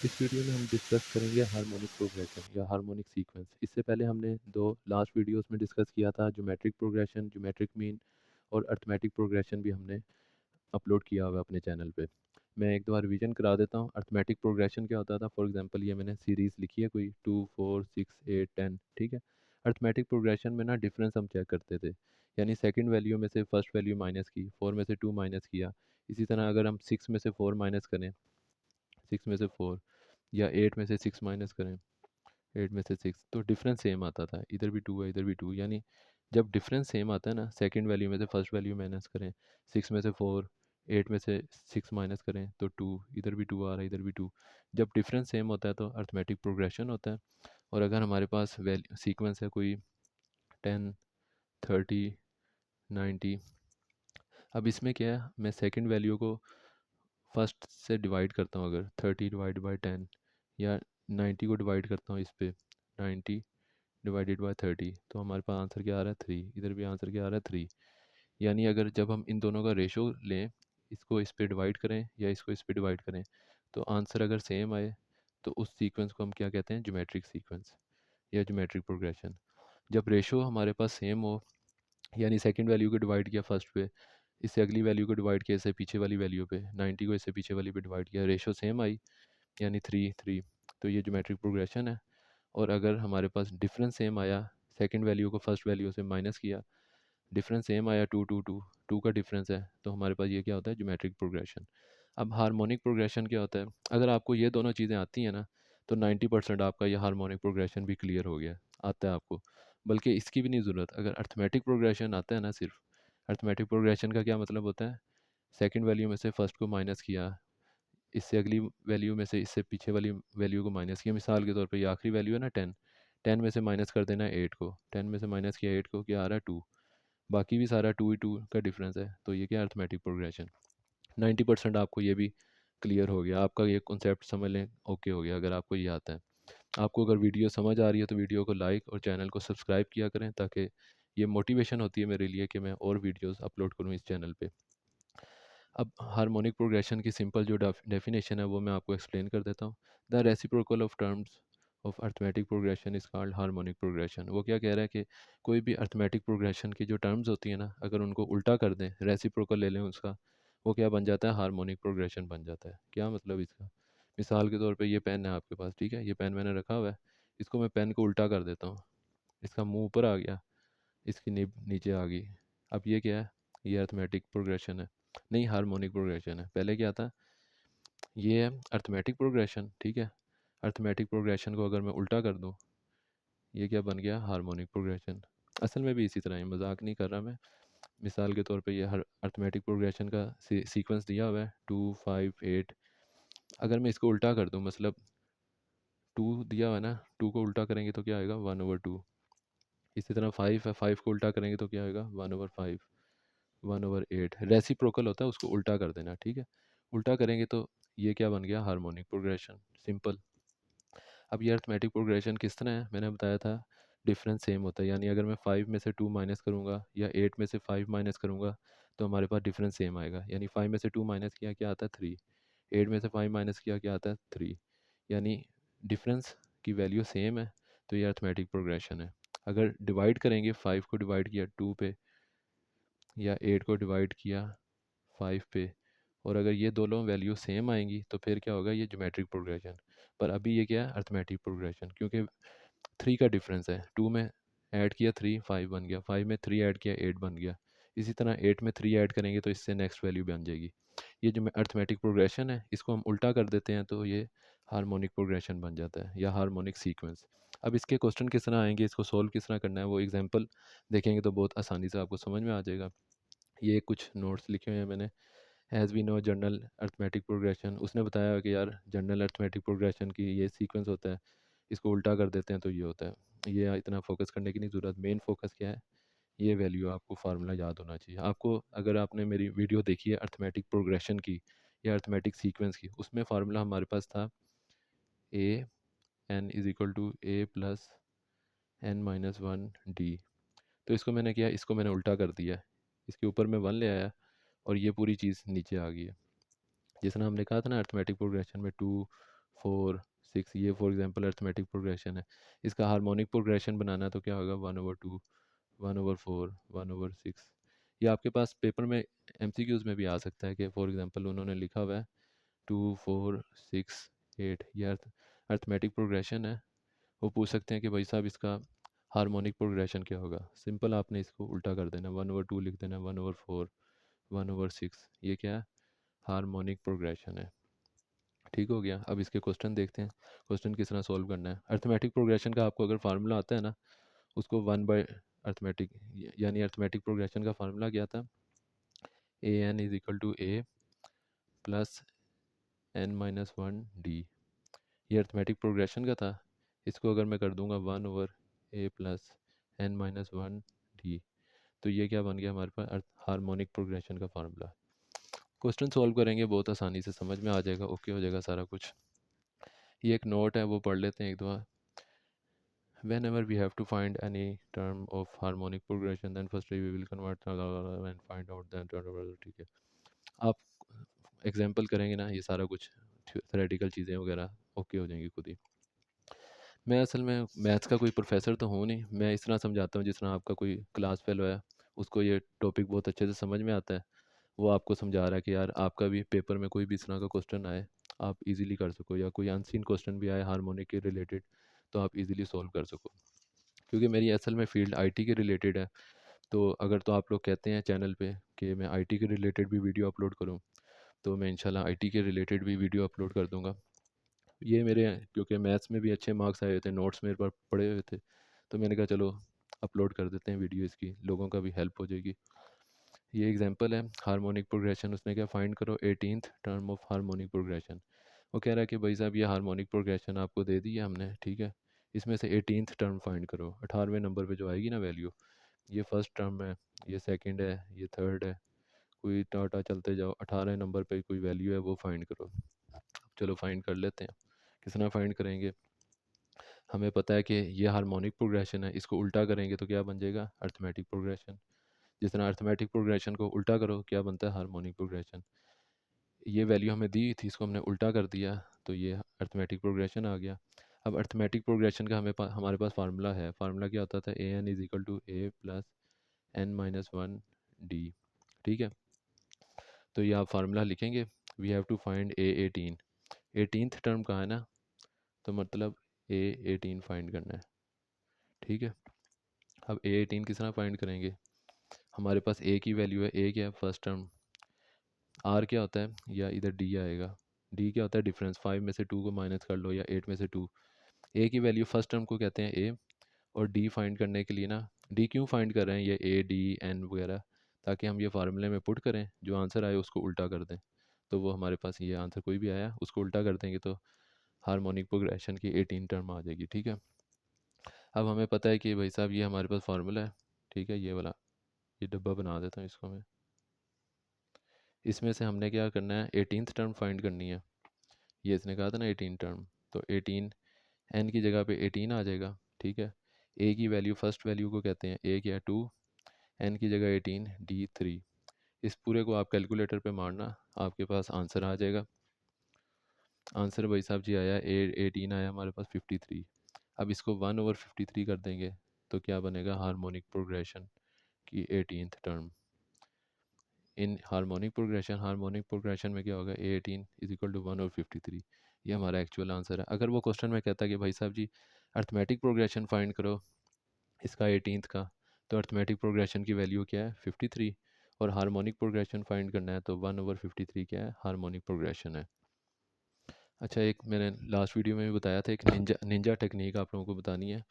इस वीडियो में हम डिस्कस करेंगे हार्मोनिक प्रोग्रेशन या हार्मोनिक सीक्वेंस। इससे पहले हमने दो लास्ट वीडियोस में डिस्कस किया था, ज्योमेट्रिक प्रोग्रेशन, ज्योमेट्रिक मीन और अर्थमेटिक प्रोग्रेशन भी हमने अपलोड किया हुआ है अपने चैनल पे। मैं एक दो बार रिवीजन करा देता हूँ। अर्थमेटिक प्रोग्रेशन क्या होता था? फॉर एग्जांपल ये मैंने सीरीज़ लिखी है कोई 2 4 6 8 10, ठीक है। अर्थमेटिक प्रोग्रेशन में ना डिफरेंस हम चेक करते थे, यानी सेकंड वैल्यू में से फर्स्ट वैल्यू माइनस की, 4 में से 2 माइनस किया। इसी तरह अगर हम 6 में से 4 माइनस करें, 6 में से 4, या 8 में से 6 माइनस करें, 8 में से 6, तो डिफरेंस सेम आता था। इधर भी 2 है, इधर भी 2, यानी जब डिफरेंस सेम आता है ना, सेकंड वैल्यू में से फर्स्ट वैल्यू माइनस करें, 6 में से 4, 8 में से 6 माइनस करें तो 2, इधर भी 2 आ रहा है, इधर भी 2। जब डिफरेंस सेम होता है तो अर्थमेटिक प्रोग्रेशन होता है। और अगर हमारे पास वैल्यू सीक्वेंस है कोई 10, 30, 90, अब इसमें क्या है, मैं सेकंड वैल्यू को फर्स्ट से डिवाइड करता हूँ। अगर 30 डिवाइड बाई 10 या 90 को डिवाइड करता हूँ इस पे, 90 डिवाइडेड बाय 30, तो हमारे पास आंसर क्या आ रहा है? 3। इधर भी आंसर क्या आ रहा है? 3। यानी अगर जब हम इन दोनों का रेशो लें, इसको इस पे डिवाइड करें या इसको इस पे डिवाइड करें, तो आंसर अगर सेम आए तो उस सीक्वेंस को हम क्या कहते हैं? ज्योमेट्रिक सीक्वेंस या ज्योमेट्रिक प्रोग्रेशन। जब रेशो हमारे पास सेम हो, यानी सेकंड वैल्यू को डिवाइड किया फर्स्ट पे, इससे अगली वैल्यू को डिवाइड किया इससे पीछे वाली वैल्यू पे, 90 को इससे पीछे वाली पे डिवाइड किया, रेशो सेम आई, यानी 3 3, तो ये ज्योमेट्रिक प्रोग्रेशन है। और अगर हमारे पास डिफरेंस सेम आया, सेकंड वैल्यू को फर्स्ट वैल्यू से माइनस किया, डिफरेंस सेम आया, 2 2 2, 2 का डिफरेंस है, तो हमारे पास ये क्या होता है? Geometric progression. अब हार्मोनिक प्रोग्रेशन क्या होता है? अगर आपको ये दोनों चीज़ें आती हैं ना, तो 90% आपका ये हार्मोनिक प्रोग्रेशन भी क्लियर हो गया, आता है आपको। बल्कि इसकी भी नहीं ज़रूरत। अगर अर्थमेटिक प्रोग्रेशन आता है ना, सिर्फ अर्थमेटिक प्रोग्रेशन का क्या मतलब होता है? सेकंड वैल्यू में से फर्स्ट को माइनस किया, इससे अगली वैल्यू में से इससे पीछे वाली वैल्यू को माइनस किया। मिसाल के तौर पे ये आखिरी वैल्यू है ना 10, 10 में से माइनस कर देना 8 को, 10 में से माइनस किया 8 को, क्या आ रहा है? 2। बाकी भी सारा 2 ही 2 का डिफरेंस है, तो ये क्या? Arithmetic progression. 90% आपको ये भी क्लियर हो गया, आपका ये कॉन्सेप्ट समझ लें ओके हो गया अगर आपको ये आता है। आपको अगर वीडियो समझ आ रही है तो वीडियो को लाइक और चैनल को सब्सक्राइब किया करें, ताकि ये मोटिवेशन होती है मेरे लिए कि मैं और वीडियोस अपलोड करूँ इस चैनल पे। अब हार्मोनिक प्रोग्रेशन की सिंपल जो डेफिनेशन है वो मैं आपको एक्सप्लेन कर देता हूँ। The reciprocal of terms of arithmetic progression is called harmonic progression. वो क्या कह रहा है कि कोई भी अर्थमेटिक प्रोग्रेशन की जो टर्म्स होती है ना, अगर उनको उल्टा कर दें, रेसिप्रोकल ले लें उसका, वो क्या बन जाता है? हार्मोनिक प्रोग्रेशन बन जाता है। क्या मतलब इसका? मिसाल के तौर पे ये पेन है आपके पास, ठीक है, ये पेन मैंने रखा हुआ है, इसको मैं पेन को उल्टा कर देता हूँ, इसका मुंह ऊपर आ गया, इसकी निब नीचे आ गई। अब ये क्या है? ये अर्थमेटिक प्रोग्रेशन है, नहीं हार्मोनिक प्रोग्रेशन है। पहले क्या था? ये है अर्थमेटिक प्रोग्रेशन, ठीक है। अर्थमेटिक प्रोग्रेशन को अगर मैं उल्टा कर दूं, ये क्या बन गया? Harmonic progression. असल में भी इसी तरह है, मजाक नहीं कर रहा मैं। मिसाल के तौर पे ये हर अर्थमेटिक प्रोग्रेशन का सीक्वेंस दिया हुआ है 2 5 8। अगर मैं इसको उल्टा कर दूं, मतलब 2 दिया हुआ है ना, 2 को उल्टा करेंगे तो क्या आएगा? 1/2। इसी तरह 5 है, 5 को उल्टा करेंगे तो क्या आएगा? 1/5, 1/8। रेसिप्रोकल होता है, उसको उल्टा कर देना, ठीक है। उल्टा करेंगे तो ये क्या बन गया? Harmonic progression, simple. अब ये अर्थमेटिक प्रोग्रेशन किस तरह है? मैंने बताया था डिफरेंस सेम होता है, यानी अगर मैं 5 में से 2 माइनस करूँगा या 8 में से 5 माइनस करूँगा, तो हमारे पास डिफरेंस सेम आएगा। यानी 5 में से 2 माइनस किया, क्या आता है? 3। 8 में से 5 माइनस किया, क्या आता है? 3। यानी डिफरेंस की वैल्यू सेम है, तो ये अर्थमेटिक प्रोग्रेशन है। अगर डिवाइड करेंगे, 5 को डिवाइड किया 2 पे या 8 को डिवाइड किया 5 पे, और अगर ये दोनों वैल्यू सेम आएंगी तो फिर क्या होगा? ये ज्योमेट्रिक प्रोग्रेशन। पर अभी ये क्या है? अर्थमेटिक प्रोग्रेशन, क्योंकि 3 का डिफरेंस है। 2 में ऐड किया 3, 5 बन गया, 5 में 3 ऐड किया 8 बन गया। इसी तरह 8 में 3 ऐड करेंगे तो इससे नेक्स्ट वैल्यू बन जाएगी। ये जो अर्थमेटिक प्रोग्रेशन है, इसको हम उल्टा कर देते हैं तो ये हार्मोनिक प्रोग्रेशन बन जाता है या हार्मोनिक सीक्वेंस। अब इसके क्वेश्चन किस तरह आएंगे, इसको सोल्व किस तरह करना है, वो एग्जांपल देखेंगे तो बहुत आसानी से आपको समझ में आ जाएगा। ये कुछ नोट्स लिखे हुए हैं मैंने। As we know general arithmetic progression, उसने बताया कि यार जनरल अर्थमेटिक प्रोग्रेशन की ये सीक्वेंस होता है, इसको उल्टा कर देते हैं तो ये होता है। ये इतना फोकस करने की नहीं ज़रूरत। मेन फोकस क्या है? ये वैल्यू आपको फार्मूला याद होना चाहिए आपको। अगर आपने मेरी वीडियो देखी है अर्थमेटिक प्रोग्रेशन की या अर्थमेटिक सीक्वेंस की, उसमें फार्मूला हमारे पास था a n is equal to a plus n minus one d. तो इसको मैंने किया, इसको मैंने उल्टा कर दिया, इसके ऊपर मैं वन ले आया और ये पूरी चीज़ नीचे आ गई है। जिस तरह हमने कहा था ना अर्थमेटिक प्रोग्रेशन में 2 4 6, ये फॉर एग्जांपल अर्थमेटिक प्रोग्रेशन है। इसका हार्मोनिक प्रोग्रेशन बनाना है तो क्या होगा, 1/2, 1/4, 1/6। ये आपके पास पेपर में एमसीक्यूज में भी आ सकता है कि फॉर एग्जांपल उन्होंने लिखा हुआ है 2 4 6 8, ये अर्थमेटिक प्रोग्रेशन है। वो पूछ सकते हैं कि भाई साहब इसका हार्मोनिक प्रोग्रेशन क्या होगा। सिंपल आपने इसको उल्टा कर देना, 1/2 लिख देना, 1/4, 1/6, ये क्या है, हार्मोनिक प्रोग्रेशन है। ठीक हो गया। अब इसके क्वेश्चन देखते हैं, क्वेश्चन किस तरह सॉल्व करना है। अर्थमेटिक प्रोग्रेशन का आपको अगर फार्मूला आता है ना, उसको 1/अर्थमेटिक, यानी अर्थमेटिक प्रोग्रेशन का फार्मूला क्या था, AN = A plus n-1 D। ये अर्थमेटिक प्रोग्रेशन का था। इसको अगर मैं कर दूंगा 1/A प्लस n-1 D, तो ये क्या बन गया हमारे पास, हार्मोनिक प्रोग्रेशन का फार्मूला। क्वेश्चन सॉल्व करेंगे बहुत आसानी से समझ में आ जाएगा, ओके हो जाएगा सारा कुछ। ये एक नोट है, वो पढ़ लेते हैं एक दो बार। Whenever we have to find any term of harmonic progression, then firstly we will convert and find out the ठीक है। आप एग्जाम्पल करेंगे ना, ये सारा कुछ थ्योरेटिकल चीज़ें वगैरह ओके हो जाएंगी खुद ही। मैं असल में मैथ्स का कोई प्रोफेसर तो हूँ नहीं, मैं इस तरह समझाता हूँ जिस तरह आपका कोई क्लास फेलो है, उसको ये टॉपिक बहुत अच्छे से समझ में आता है, वो आपको समझा रहा है कि यार आपका भी पेपर में कोई भी इस तरह का क्वेश्चन आए आप इजीली कर सको, या कोई अनसीन क्वेश्चन भी आए हार्मोनिक के रिलेटेड तो आप इजीली सॉल्व कर सको। क्योंकि मेरी असल में फील्ड आईटी के रिलेटेड है, तो अगर तो आप लोग कहते हैं चैनल पे कि मैं आईटी के रिलेटेड भी वीडियो अपलोड करूं, तो मैं इंशाल्लाह आईटी के रिलेटेड भी वीडियो अपलोड कर दूंगा। ये मेरे, क्योंकि मैथ्स में भी अच्छे मार्क्स आए हुए थे, नोट्स मेरे पर पड़े हुए थे, तो मैंने कहा चलो अपलोड कर देते हैं वीडियो, इसकी लोगों का भी हेल्प हो जाएगी। ये एग्जांपल है हार्मोनिक प्रोग्रेशन। उसने क्या, फाइंड करो 18th term of harmonic progression. वो कह रहा है कि भाई साहब ये हार्मोनिक प्रोग्रेशन आपको दे दी है हमने, ठीक है, इसमें से 18th टर्म फाइंड करो, 18वें नंबर पे जो आएगी ना वैल्यू। ये फर्स्ट टर्म है, ये सेकंड है, ये थर्ड है, कोई टाटा चलते जाओ, 18 नंबर पे कोई वैल्यू है वो फाइंड करो। चलो फाइंड कर लेते हैं। किस तरह फाइंड करेंगे, हमें पता है कि ये हार्मोनिक प्रोग्रेशन है, इसको उल्टा करेंगे तो क्या बन जाएगा, अर्थमेटिक प्रोग्रेशन। जिस तरह अर्थमेटिक प्रोग्रेशन को उल्टा करो क्या बनता है, हार्मोनिक प्रोग्रेशन। ये वैल्यू हमें दी थी, इसको हमने उल्टा कर दिया तो ये अर्थमेटिक प्रोग्रेशन आ गया। अब अर्थमेटिक प्रोग्रेशन का हमारे पास फार्मूला है। फार्मूला क्या होता था, AN = A plus n-1 D। ठीक है, तो ये आप फार्मूला लिखेंगे। We have to find A18, 18th term कहाँ है ना, तो मतलब A18 फाइंड करना है। ठीक है, अब A18 किस तरह फाइंड करेंगे, हमारे पास A की वैल्यू है, A क्या है, फर्स्ट टर्म, R क्या होता है, या इधर D आएगा, D क्या होता है, डिफरेंस, 5 में से 2 को माइनस कर लो, या 8 में से 2। A की वैल्यू फर्स्ट टर्म को कहते हैं A, और D फाइंड करने के लिए ना, D क्यों फाइंड कर रहे हैं, ये A D N वगैरह, ताकि हम ये फार्मूले में पुट करें, जो आंसर आए उसको उल्टा कर दें। तो वो हमारे पास ये आंसर कोई भी आया उसको उल्टा कर देंगे तो हार्मोनिक प्रोग्रेशन की 18 टर्म आ जाएगी। ठीक है, अब हमें पता है कि भाई साहब ये हमारे पास फार्मूला है। ठीक है, ये वाला, ये डब्बा बना देता हूँ इसको मैं। इसमें से हमने क्या करना है, 18th टर्म फाइंड करनी है। ये इसने कहा था ना 18 टर्म, तो 18 n की जगह पे 18 आ जाएगा। ठीक है, a की वैल्यू, फर्स्ट वैल्यू को कहते हैं a क्या, 2, n की जगह 18, d 3। इस पूरे को आप कैलकुलेटर पे मारना, आपके पास आंसर आ जाएगा। आंसर भाई साहब जी आया, 18 आया हमारे पास 53। अब इसको 1/53 कर देंगे तो क्या बनेगा, हार्मोनिक प्रोग्रेशन की 18th टर्म। इन हार्मोनिक प्रोग्रेशन में क्या होगा, A18 = 1/53। ये हमारा एक्चुअल आंसर है। अगर वो क्वेश्चन में कहता कि भाई साहब जी अर्थमेटिक प्रोग्रेशन फाइंड करो इसका 18th का, तो अर्थमेटिक प्रोग्रेशन की वैल्यू क्या है, 53, और हार्मोनिक प्रोग्रेशन फाइंड करना है तो 1/53 क्या है, हार्मोनिक प्रोग्रेशन है। अच्छा, एक मैंने लास्ट वीडियो में भी बताया था, एक निंजा टेक्निक आप लोगों को बतानी है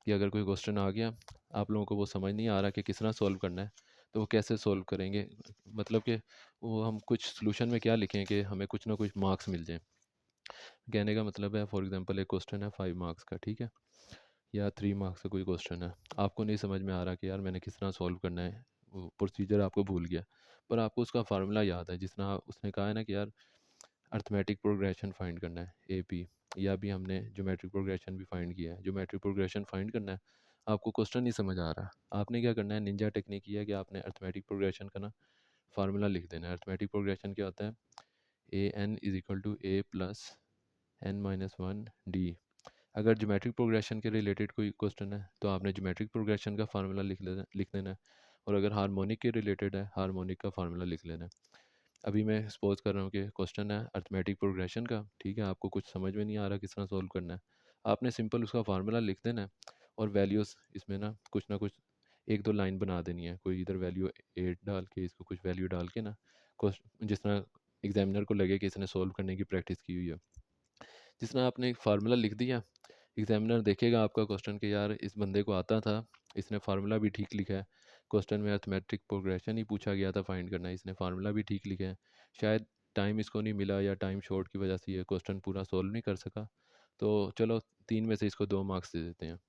कि अगर कोई क्वेश्चन आ गया, आप लोगों को वो समझ नहीं आ रहा कि किस तरह सॉल्व करना है, तो वो कैसे सॉल्व करेंगे, मतलब कि वो हम कुछ सोल्यूशन में क्या लिखें कि हमें कुछ ना कुछ मार्क्स मिल जाए। कहने का मतलब है, फॉर एग्जांपल एक क्वेश्चन है 5 मार्क्स का, ठीक है, या 3 मार्क्स का कोई क्वेश्चन है, आपको नहीं समझ में आ रहा कि यार मैंने किस तरह सॉल्व करना है, वो प्रोसीजर आपको भूल गया, पर आपको उसका फार्मूला याद है। जिस तरह उसने कहा है ना कि यार अर्थमेटिक प्रोग्रेशन फाइंड करना है, AP, या भी हमने ज्योमेट्रिक प्रोग्रेशन भी फाइंड किया है, ज्योमेट्रिक प्रोग्रेशन फाइंड करना है, आपको क्वेश्चन नहीं समझ आ रहा, आपने क्या करना है, निंजा टेक्निक ये है कि आपने अर्थमेटिक प्रोग्रेशन का ना फार्मूला लिख देना है। अर्थमेटिक प्रोग्रेशन क्या होता है, AN = A plus n-1 d। अगर ज्योमेट्रिक प्रोग्रेशन के रिलेटेड कोई क्वेश्चन है तो आपने ज्योमेट्रिक प्रोग्रेशन का फार्मूला लिख लेना है, और अगर हार्मोनिक के रिलेटेड है हार्मोनिक का फार्मूला लिख लेना है। अभी मैं सपोज कर रहा हूँ कि क्वेश्चन है अर्थमेटिक प्रोग्रेशन का, ठीक है, आपको कुछ समझ में नहीं आ रहा किस तरह सॉल्व करना है, आपने सिंपल उसका फार्मूला लिख देना है और वैल्यूज़ इसमें ना कुछ एक दो लाइन बना देनी है, कोई इधर वैल्यू 8 डाल के इसको कुछ वैल्यू डाल के ना, जिस तरह एग्जामिनर को लगे कि इसने सॉल्व करने की प्रैक्टिस की हुई है। जिस तरह आपने एक फार्मूला लिख दिया, एग्जामिनर देखेगा आपका क्वेश्चन कि यार इस बंदे को आता था, इसने फार्मूला भी ठीक लिखा है, क्वेश्चन में अर्थमेटिक प्रोग्रेशन ही पूछा गया था फाइंड करना, इसने फार्मूला भी ठीक लिखा है, शायद टाइम इसको नहीं मिला या टाइम शॉर्ट की वजह से ये क्वेश्चन पूरा सोल्व नहीं कर सका, तो चलो 3 में से इसको 2 मार्क्स दे देते हैं।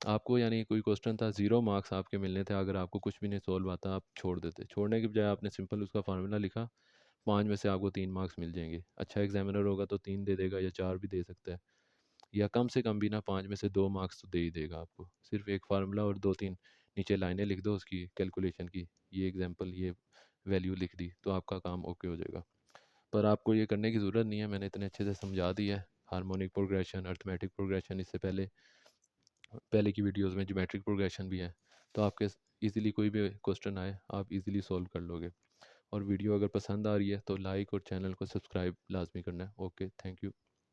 आपको यानी कोई क्वेश्चन था 0 मार्क्स आपके मिलने थे, अगर आपको कुछ भी नहीं सॉल्व आता आप छोड़ देते, छोड़ने की बजाय आपने सिंपल उसका फार्मूला लिखा, 5 में से आपको 3 मार्क्स मिल जाएंगे। अच्छा एग्जामिनर होगा तो 3 दे देगा या 4 भी दे सकता है, या कम से कम भी ना 5 में से 2 मार्क्स तो दे ही देगा आपको। सिर्फ एक फार्मूला और 2-3 नीचे लाइनें लिख दो उसकी कैलकुलेशन की, ये एग्जांपल ये वैल्यू लिख दी तो आपका काम ओके हो जाएगा। पर आपको ये करने की ज़रूरत नहीं है, मैंने इतने अच्छे से समझा दिया है। हार्मोनिक प्रोग्रेशन, अर्थमेटिक प्रोग्रेशन, इससे पहले पहले की वीडियोस में ज्योमेट्रिक प्रोग्रेशन भी है, तो आपके इजीली कोई भी क्वेश्चन आए आप इजीली सॉल्व कर लोगे। और वीडियो अगर पसंद आ रही है तो लाइक और चैनल को सब्सक्राइब लाजमी करना है। Okay, thank you.